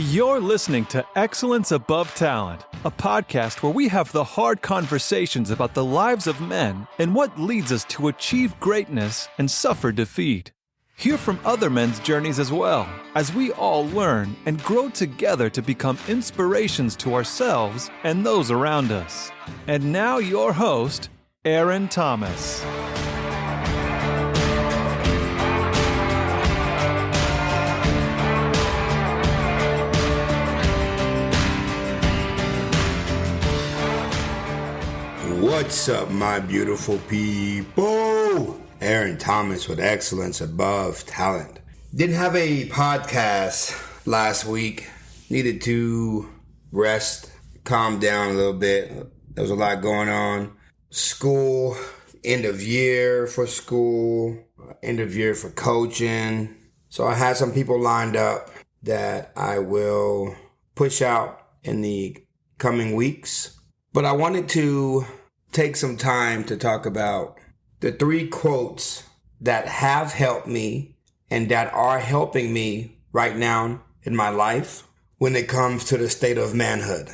You're listening to Excellence Above Talent, a podcast where we have the hard conversations about the lives of men and what leads us to achieve greatness and suffer defeat. Hear from other men's journeys as well, as we all learn and grow together to become inspirations to ourselves and those around us. And now your host, Aaron Thomas. What's up, my beautiful people? Aaron Thomas with Excellence Above Talent. Didn't have a podcast last week. Needed to rest, calm down a little bit. There was a lot going on. School, end of year for school, end of year for coaching. So I had some people lined up that I will push out in the coming weeks. But I wanted to take some time to talk about the 3 quotes that have helped me and that are helping me right now in my life when it comes to the state of manhood.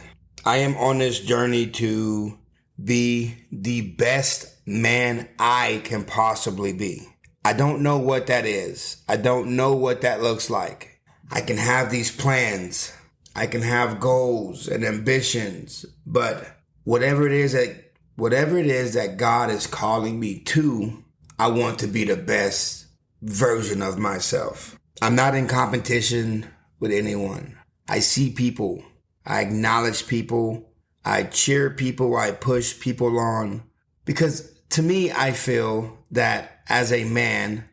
I am on this journey to be the best man I can possibly be. I don't know what that is. I don't know what that looks like. I can have these plans. I can have goals and ambitions, but whatever it is that God is calling me to, I want to be the best version of myself. I'm not in competition with anyone. I see people. I acknowledge people. I cheer people. I push people on. Because to me, I feel that as a man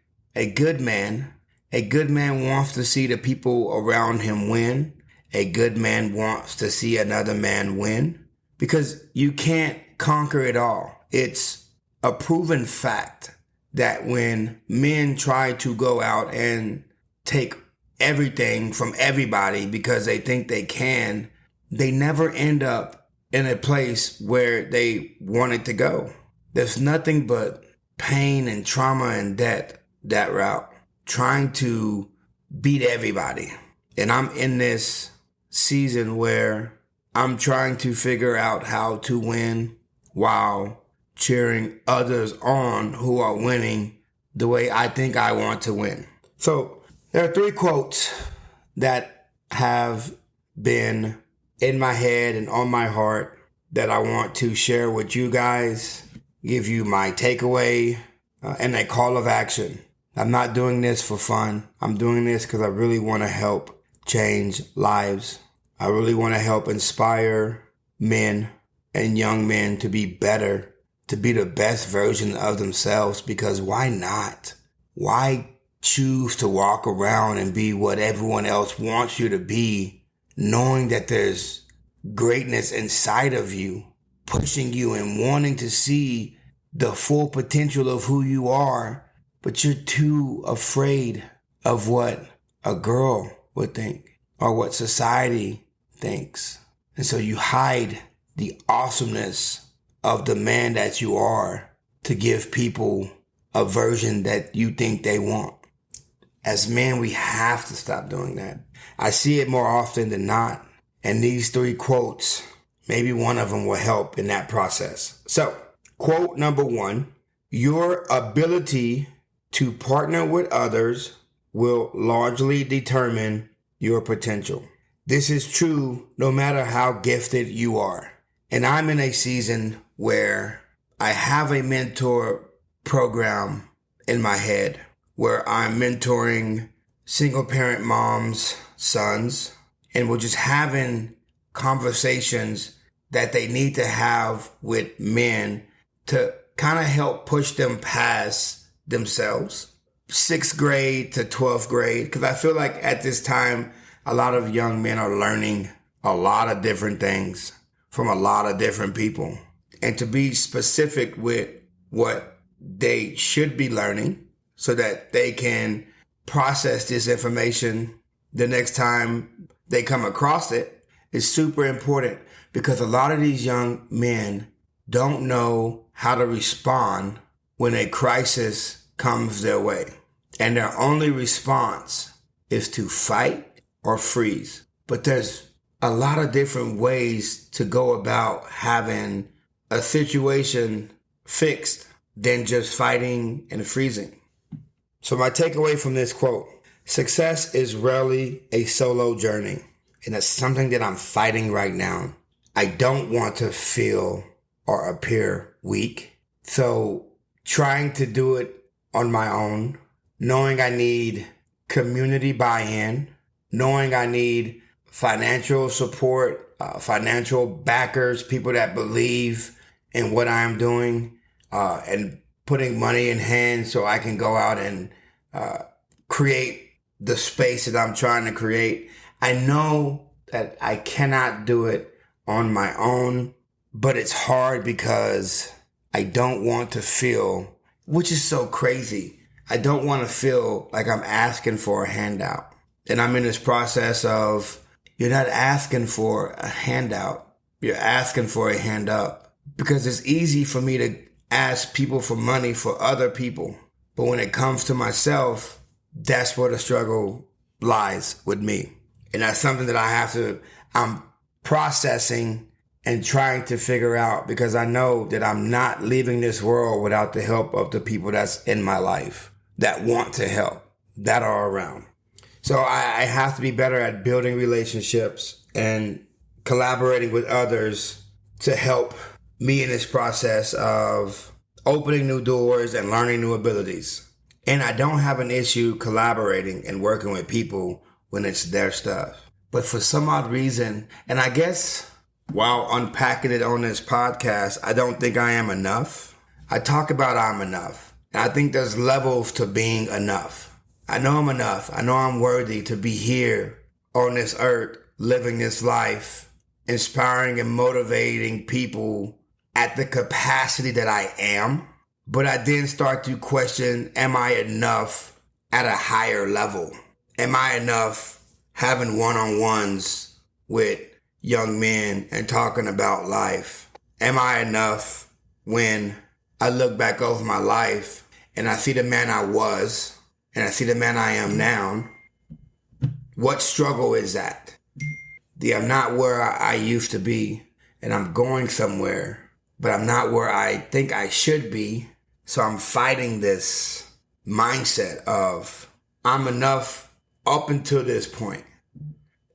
wants to see the people around him win. A good man wants to see another man win. Because you can't conquer it all. It's a proven fact that when men try to go out and take everything from everybody because they think they can, they never end up in a place where they wanted to go. There's nothing but pain and trauma and debt that route, trying to beat everybody. And I'm in this season where I'm trying to figure out how to win while cheering others on who are winning the way I think I want to win. So there are 3 quotes that have been in my head and on my heart that I want to share with you guys, give you my takeaway and a call of action. I'm not doing this for fun. I'm doing this because I really want to help change lives. I really want to help inspire men and young men to be better, to be the best version of themselves, because why not? Why choose to walk around and be what everyone else wants you to be, knowing that there's greatness inside of you, pushing you and wanting to see the full potential of who you are, but you're too afraid of what a girl would think or what society thinks. And so you hide the awesomeness of the man that you are to give people a version that you think they want. As men, we have to stop doing that. I see it more often than not. And these 3 quotes, maybe one of them will help in that process. So, quote number 1, your ability to partner with others will largely determine your potential. This is true no matter how gifted you are. And I'm in a season where I have a mentor program in my head where I'm mentoring single parent moms, sons, and we're just having conversations that they need to have with men to kind of help push them past themselves. 6th grade to 12th grade, because I feel like at this time, a lot of young men are learning a lot of different things from a lot of different people. And to be specific with what they should be learning so that they can process this information the next time they come across it is super important, because a lot of these young men don't know how to respond when a crisis comes their way. And their only response is to fight or freeze. but there's a lot of different ways to go about having a situation fixed than just fighting and freezing. So my takeaway from this quote: success is rarely a solo journey. And that's something that I'm fighting right now. I don't want to feel or appear weak. So trying to do it on my own, knowing I need community buy-in, knowing I need financial support, financial backers, people that believe in what I'm doing, and putting money in hand so I can go out and create the space that I'm trying to create. I know that I cannot do it on my own, but it's hard because I don't want to feel, which is so crazy, I don't want to feel like I'm asking for a handout. And I'm in this process of, you're not asking for a handout, you're asking for a hand up. Because it's easy for me to ask people for money for other people. But when it comes to myself, that's where the struggle lies with me. And that's something that I'm processing and trying to figure out, because I know that I'm not leaving this world without the help of the people that's in my life that want to help, that are around. So I have to be better at building relationships and collaborating with others to help me in this process of opening new doors and learning new abilities. And I don't have an issue collaborating and working with people when it's their stuff. But for some odd reason, and I guess while unpacking it on this podcast, I don't think I am enough. I talk about I'm enough. And I think there's levels to being enough. I know I'm enough. I know I'm worthy to be here on this earth, living this life, inspiring and motivating people at the capacity that I am. But I then start to question, am I enough at a higher level? Am I enough having one-on-ones with young men and talking about life? Am I enough when I look back over my life and I see the man I was and I see the man I am now? What struggle is that? I'm not where I used to be, and I'm going somewhere, but I'm not where I think I should be. So I'm fighting this mindset of I'm enough up until this point.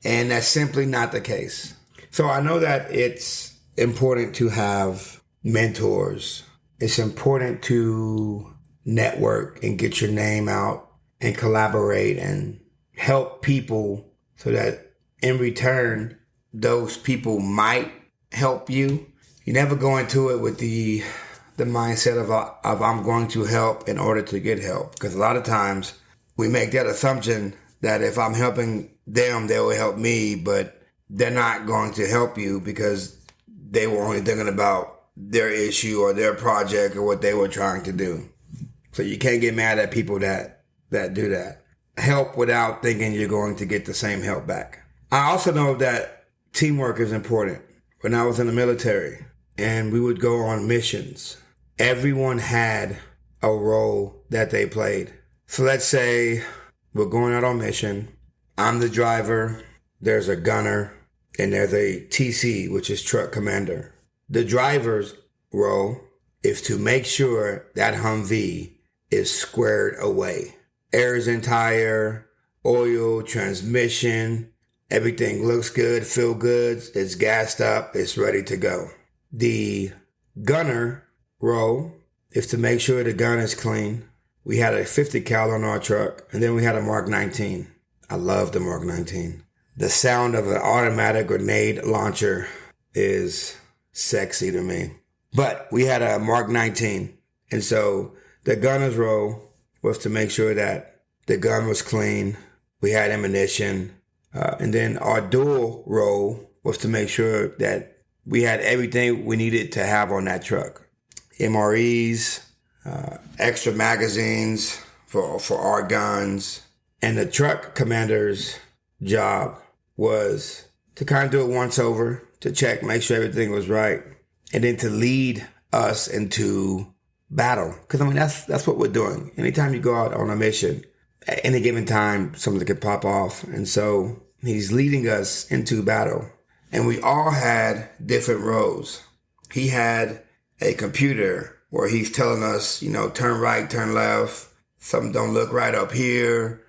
And that's simply not the case. So I know that it's important to have mentors. It's important to network and get your name out and collaborate and help people so that in return, those people might help you. You never go into it with the mindset of I'm going to help in order to get help. Because a lot of times we make that assumption that if I'm helping them, they will help me, but they're not going to help you because they were only thinking about their issue or their project or what they were trying to do. So you can't get mad at people that do that. Help without thinking you're going to get the same help back. I also know that teamwork is important. When I was in the military and we would go on missions, everyone had a role that they played. So let's say we're going out on mission. I'm the driver, there's a gunner, and there's a TC, which is truck commander. The driver's role is to make sure that Humvee is squared away. Air is in tire, oil, transmission, everything looks good, feel good, it's gassed up, it's ready to go. The gunner role is to make sure the gun is clean. We had a 50 cal on our truck, and then we had a Mark 19. I love the Mark 19. The sound of an automatic grenade launcher is sexy to me. But we had a Mark 19, and so the gunner's role was to make sure that the gun was clean, we had ammunition, and then our dual role was to make sure that we had everything we needed to have on that truck. MREs, extra magazines for our guns. And the truck commander's job was to kind of do it once over, to check, make sure everything was right, and then to lead us into battle. Because, I mean, that's what we're doing. Anytime you go out on a mission, at any given time, something could pop off. And so He's leading us into battle. And we all had different roles. He had a computer where he's telling us, turn right, turn left. Something don't look right up here.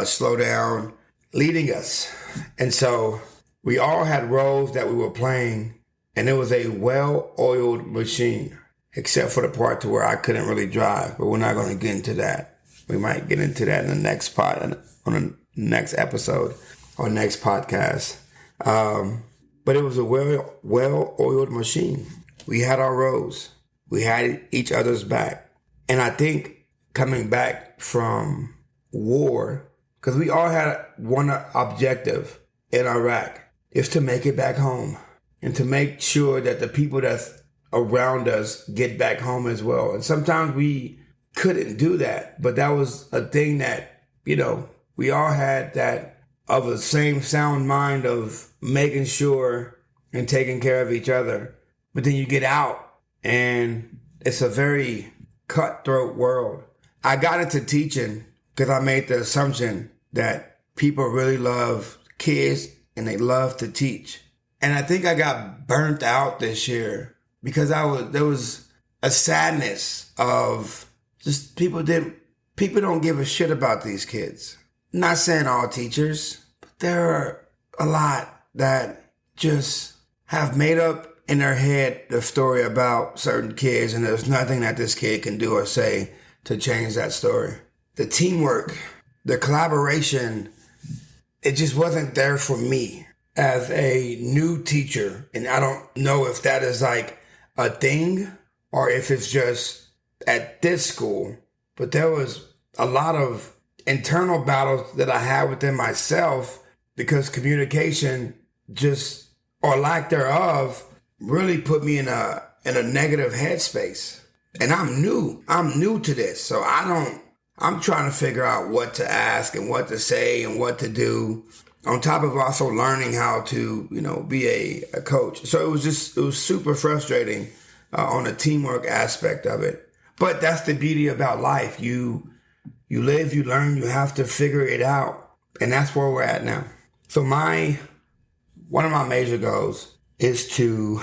Slow down. Leading us. And so we all had roles that we were playing. And it was a well-oiled machine. Except for the part to where I couldn't really drive. But we're not going to get into that. We might get into that in the next on the next episode or next podcast. But it was a well-oiled machine. We had our roles. We had each other's back. And I think coming back from war, because we all had one objective in Iraq, is to make it back home and to make sure that the people that's around us get back home as well. And sometimes we couldn't do that, but that was a thing that, we all had that of the same sound mind of making sure and taking care of each other. But then you get out and it's a very cutthroat world. I got into teaching because I made the assumption that people really love kids and they love to teach. And I think I got burnt out this year because there was a sadness of just people don't give a shit about these kids. Not saying all teachers, but there are a lot that just have made up in their head the story about certain kids, and there's nothing that this kid can do or say to change that story. The teamwork, the collaboration, it just wasn't there for me as a new teacher. And I don't know if that is like a thing or if it's just at this school, but there was a lot of internal battles that I had within myself because communication just, or lack thereof, really put me in a negative headspace. And I'm new to this. So I'm trying to figure out what to ask and what to say and what to do, on top of also learning how to, be a coach. So it was super frustrating on the teamwork aspect of it. But that's the beauty about life. You live, you learn, you have to figure it out. And that's where we're at now. So one of my major goals is to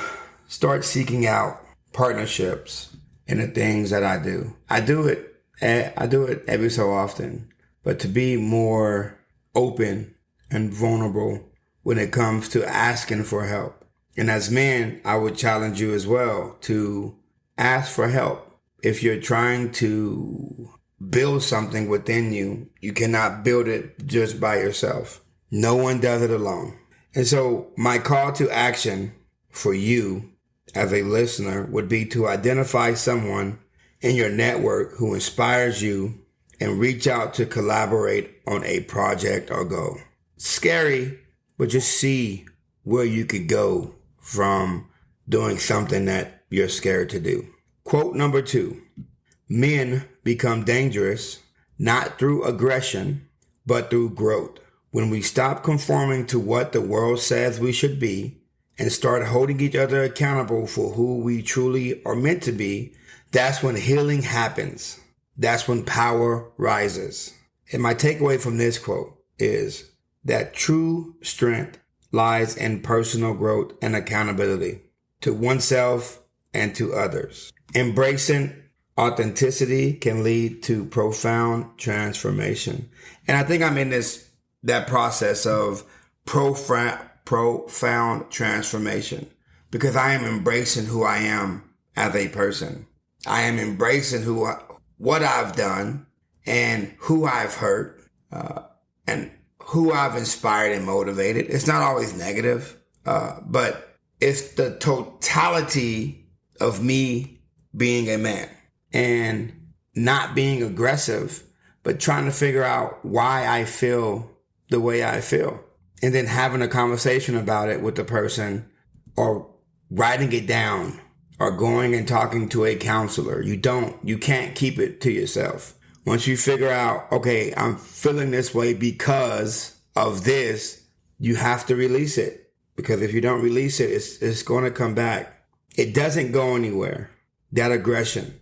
start seeking out partnerships in the things that I do. I do it every so often, but to be more open and vulnerable when it comes to asking for help. And as men, I would challenge you as well to ask for help. If you're trying to build something within you, you cannot build it just by yourself. No one does it alone. And so my call to action for you as a listener would be to identify someone in your network who inspires you and reach out to collaborate on a project or goal. Scary, but just see where you could go from doing something that you're scared to do. Quote number 2, men become dangerous not through aggression, but through growth. When we stop conforming to what the world says we should be and start holding each other accountable for who we truly are meant to be, that's when healing happens. That's when power rises. And my takeaway from this quote is that true strength lies in personal growth and accountability to oneself and to others. Embracing authenticity can lead to profound transformation. And I think I'm in that process of profound transformation because I am embracing who I am as a person. I am embracing what I've done and who I've hurt and who I've inspired and motivated. It's not always negative, but it's the totality of me being a man and not being aggressive, but trying to figure out why I feel the way I feel. And then having a conversation about it with the person or writing it down or going and talking to a counselor. You can't keep it to yourself. Once you figure out, okay, I'm feeling this way because of this, you have to release it. Because if you don't release it, it's going to come back. It doesn't go anywhere, that aggression.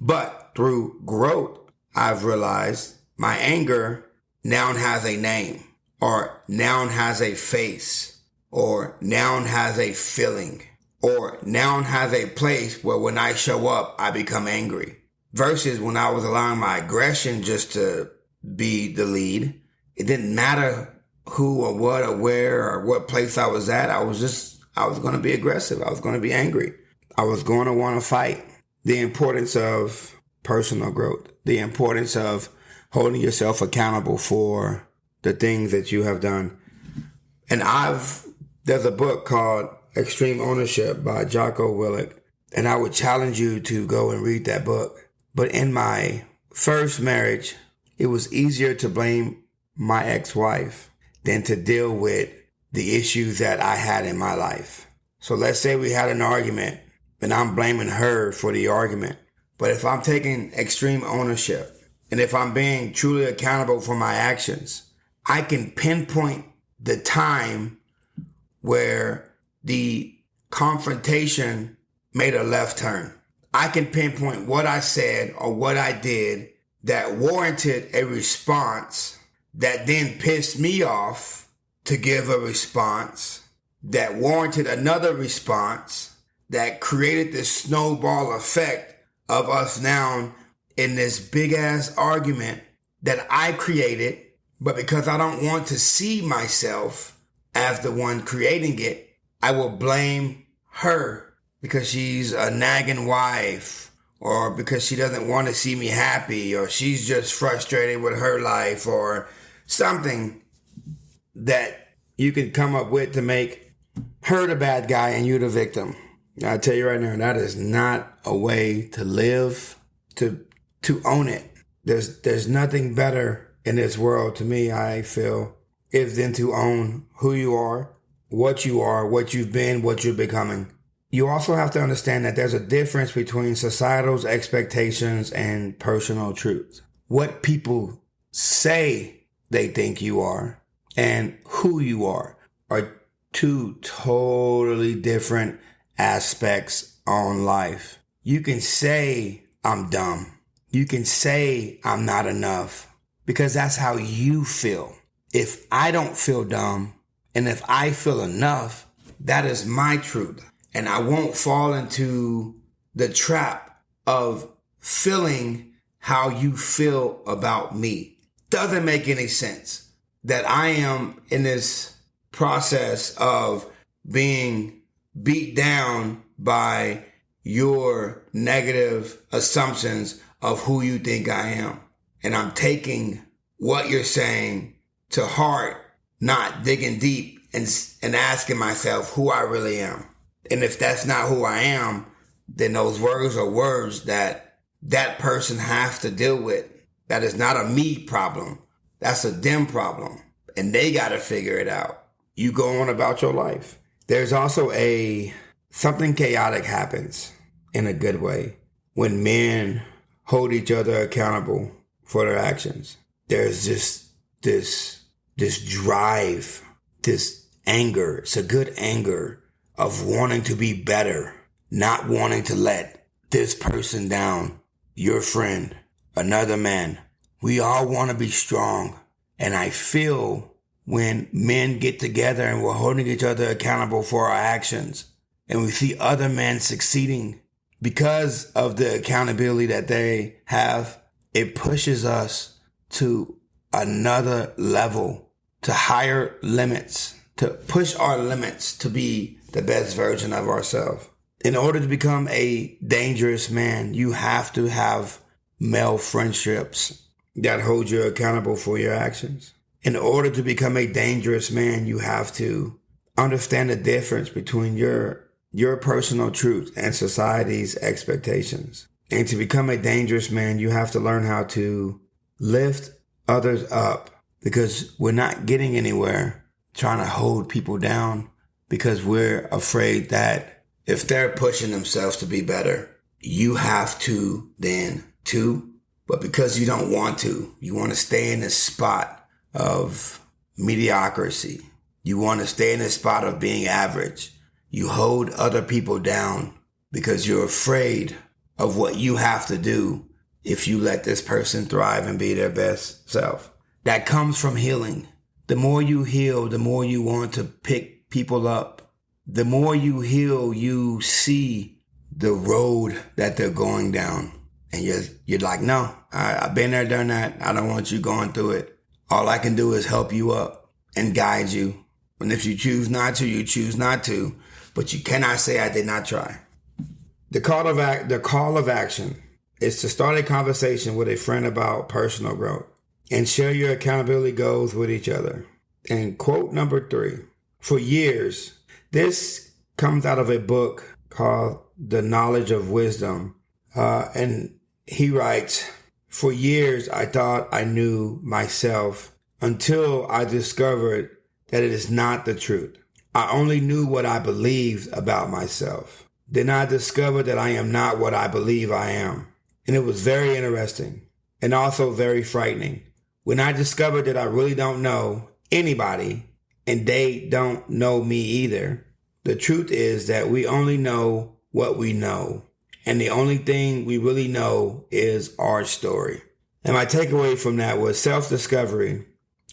But through growth, I've realized my anger now has a name, or noun has a face, or noun has a feeling, or noun has a place where when I show up, I become angry. Versus when I was allowing my aggression just to be the lead, it didn't matter who or what or where or what place I was at. I was going to be aggressive. I was going to be angry. I was going to want to fight. The importance of personal growth, the importance of holding yourself accountable for the things that you have done. And there's a book called Extreme Ownership by Jocko Willink, and I would challenge you to go and read that book. But in my first marriage, it was easier to blame my ex-wife than to deal with the issues that I had in my life. So let's say we had an argument and I'm blaming her for the argument. But if I'm taking extreme ownership and if I'm being truly accountable for my actions, I can pinpoint the time where the confrontation made a left turn. I can pinpoint what I said or what I did that warranted a response that then pissed me off to give a response that warranted another response that created this snowball effect of us now in this big ass argument that I created. But because I don't want to see myself as the one creating it, I will blame her because she's a nagging wife, or because she doesn't want to see me happy, or she's just frustrated with her life, or something that you can come up with to make her the bad guy and you the victim. I tell you right now, that is not a way to live, to own it. There's nothing better in this world, to me, I feel, is than to own who you are, what you've been, what you're becoming. You also have to understand that there's a difference between societal's expectations and personal truth. What people say they think you are and who you are two totally different aspects on life. You can say I'm dumb. You can say I'm not enough because that's how you feel. If I don't feel dumb and if I feel enough, that is my truth. And I won't fall into the trap of feeling how you feel about me. Doesn't make any sense that I am in this process of being beat down by your negative assumptions of who you think I am. And I'm taking what you're saying to heart, not digging deep and asking myself who I really am. And if that's not who I am, then those words are words that person has to deal with. That is not a me problem. That's a them problem. And they got to figure it out. You go on about your life. There's also something chaotic happens in a good way when men hold each other accountable for their actions. There's just this drive, this anger. It's a good anger of wanting to be better, not wanting to let this person down, your friend, another man. We all want to be strong. And I feel when men get together and we're holding each other accountable for our actions and we see other men succeeding because of the accountability that they have, it pushes us to another level, to higher limits, to push our limits to be the best version of ourselves. In order to become a dangerous man, you have to have male friendships that hold you accountable for your actions. In order to become a dangerous man, you have to understand the difference between your personal truth and society's expectations. And to become a dangerous man, you have to learn how to lift others up, because we're not getting anywhere trying to hold people down because we're afraid that if they're pushing themselves to be better, you have to then too. But because you don't want to, you want to stay in this spot of mediocrity. You want to stay in this spot of being average. You hold other people down because you're afraid of what you have to do if you let this person thrive and be their best self. That comes from healing. The more you heal, the more you want to pick people up. The more you heal, you see the road that they're going down. And you're like, no, I've been there, done that. I don't want you going through it. All I can do is help you up and guide you. And if you choose not to, you choose not to. But you cannot say I did not try. The call of action is to start a conversation with a friend about personal growth and share your accountability goals with each other. And quote number 3, for years, this comes out of a book called The Knowledge of Wisdom. And he writes, for years, I thought I knew myself until I discovered that it is not the truth. I only knew what I believed about myself. Then I discovered that I am not what I believe I am. And it was very interesting and also very frightening. When I discovered that I really don't know anybody and they don't know me either, the truth is that we only know what we know. And the only thing we really know is our story. And my takeaway from that was self-discovery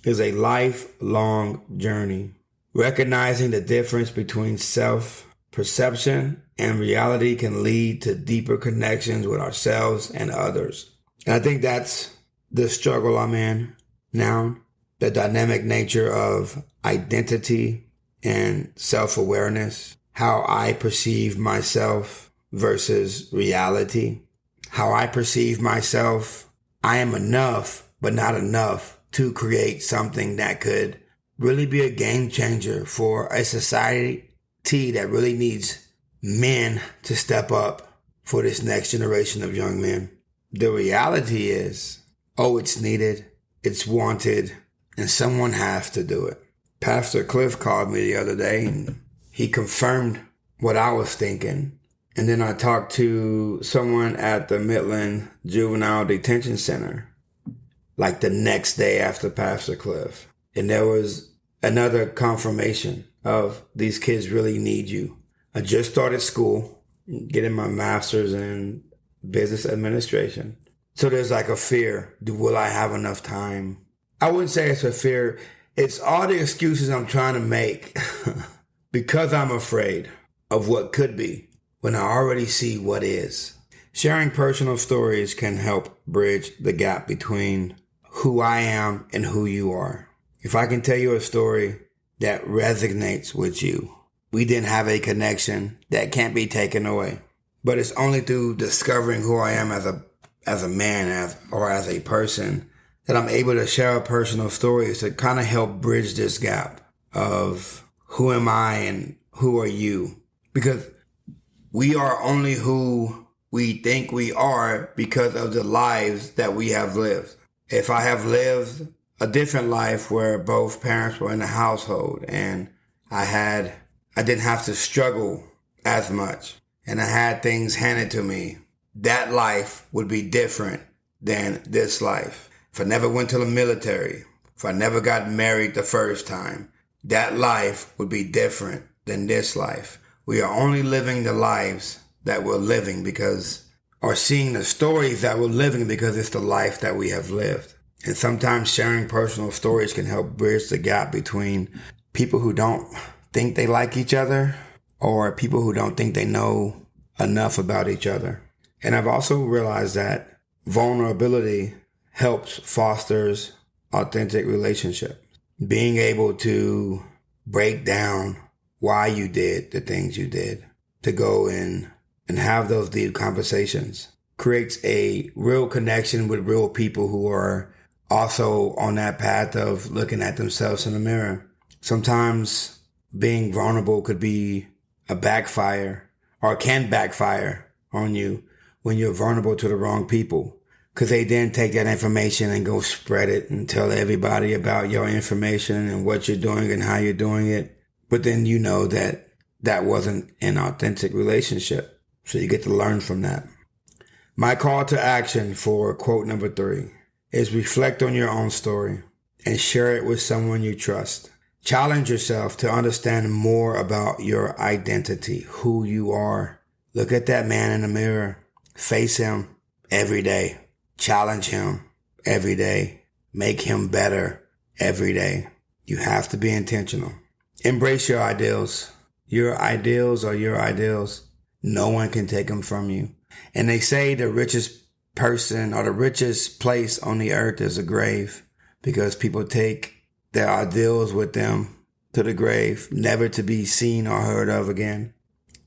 is a lifelong journey. Recognizing the difference between self-perception and reality can lead to deeper connections with ourselves and others. And I think that's the struggle I'm in now, the dynamic nature of identity and self-awareness, how I perceive myself versus reality, how I perceive myself. I am enough, but not enough to create something that could really be a game changer for a society that really needs men to step up for this next generation of young men. The reality is, it's needed, it's wanted, and someone has to do it. Pastor Cliff called me the other day and he confirmed what I was thinking. And then I talked to someone at the Midland Juvenile Detention Center, like the next day after Pastor Cliff. And there was another confirmation of these kids really need you. I just started school, getting my master's in business administration. So there's like a fear. Will I have enough time? I wouldn't say it's a fear. It's all the excuses I'm trying to make because I'm afraid of what could be when I already see what is. Sharing personal stories can help bridge the gap between who I am and who you are. If I can tell you a story that resonates with you, we didn't have a connection that can't be taken away. But it's only through discovering who I am as a man or as a person that I'm able to share personal stories to kind of help bridge this gap of who am I and who are you? Because we are only who we think we are because of the lives that we have lived. If I have lived a different life where both parents were in the household and I didn't have to struggle as much and I had things handed to me, that life would be different than this life. If I never went to the military, if I never got married the first time, that life would be different than this life. We are only living the lives that we're living or seeing the stories that we're living because it's the life that we have lived. And sometimes sharing personal stories can help bridge the gap between people who don't think they like each other or people who don't think they know enough about each other. And I've also realized that vulnerability fosters authentic relationships. Being able to break down why you did the things you did, to go in and have those deep conversations, creates a real connection with real people who are also on that path of looking at themselves in the mirror. Sometimes being vulnerable could be a backfire or can backfire on you when you're vulnerable to the wrong people, because they then take that information and go spread it and tell everybody about your information and what you're doing and how you're doing it. But then you know that wasn't an authentic relationship. So you get to learn from that. My call to action for quote number 3 is reflect on your own story and share it with someone you trust. Challenge yourself to understand more about your identity, who you are. Look at that man in the mirror. Face him every day. Challenge him every day. Make him better every day. You have to be intentional. Embrace your ideals. Your ideals are your ideals. No one can take them from you. And they say the richest person or the richest place on the earth is a grave, because people take their ideals with them to the grave, never to be seen or heard of again.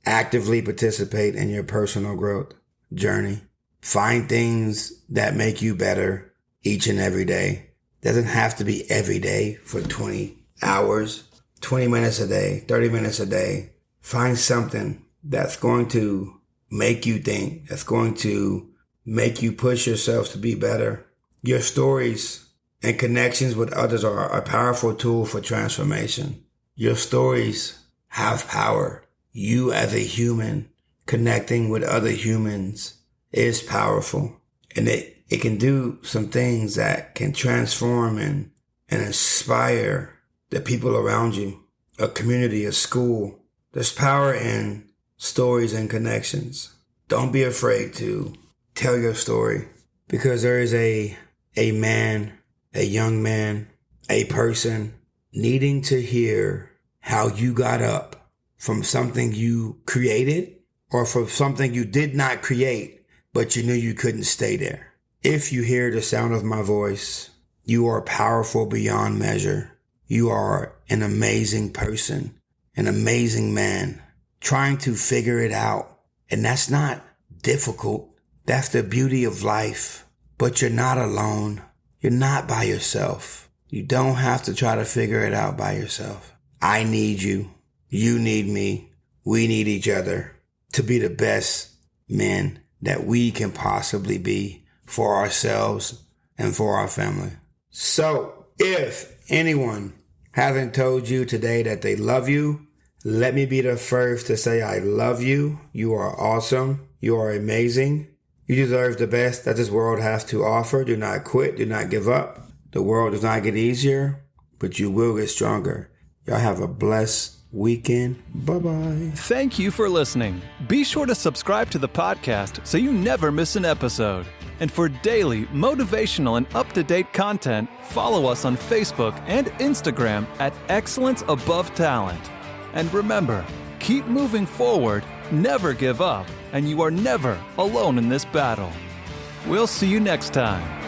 Actively participate in your personal growth journey. Find things that make you better each and every day. Doesn't have to be every day for 20 hours, 20 minutes a day, 30 minutes a day. Find something that's going to make you think, that's going to make you push yourself to be better. Your stories and connections with others are a powerful tool for transformation. Your stories have power. You as a human connecting with other humans is powerful. And it can do some things that can transform and inspire the people around you, a community, a school. There's power in stories and connections. Don't be afraid to tell your story, because there is a man, a young man, a person needing to hear how you got up from something you created or from something you did not create, but you knew you couldn't stay there. If you hear the sound of my voice, you are powerful beyond measure. You are an amazing person, an amazing man, trying to figure it out. And that's not difficult. That's the beauty of life. But you're not alone. You're not by yourself. You don't have to try to figure it out by yourself. I need you. You need me. We need each other to be the best men that we can possibly be for ourselves and for our family. So if anyone hasn't told you today that they love you, let me be the first to say I love you. You are awesome. You are amazing. You deserve the best that this world has to offer. Do not quit. Do not give up. The world does not get easier, but you will get stronger. Y'all have a blessed weekend. Bye-bye. Thank you for listening. Be sure to subscribe to the podcast so you never miss an episode. And for daily motivational and up-to-date content, follow us on Facebook and Instagram at Excellence Above Talent. And remember, keep moving forward, never give up, and you are never alone in this battle. We'll see you next time.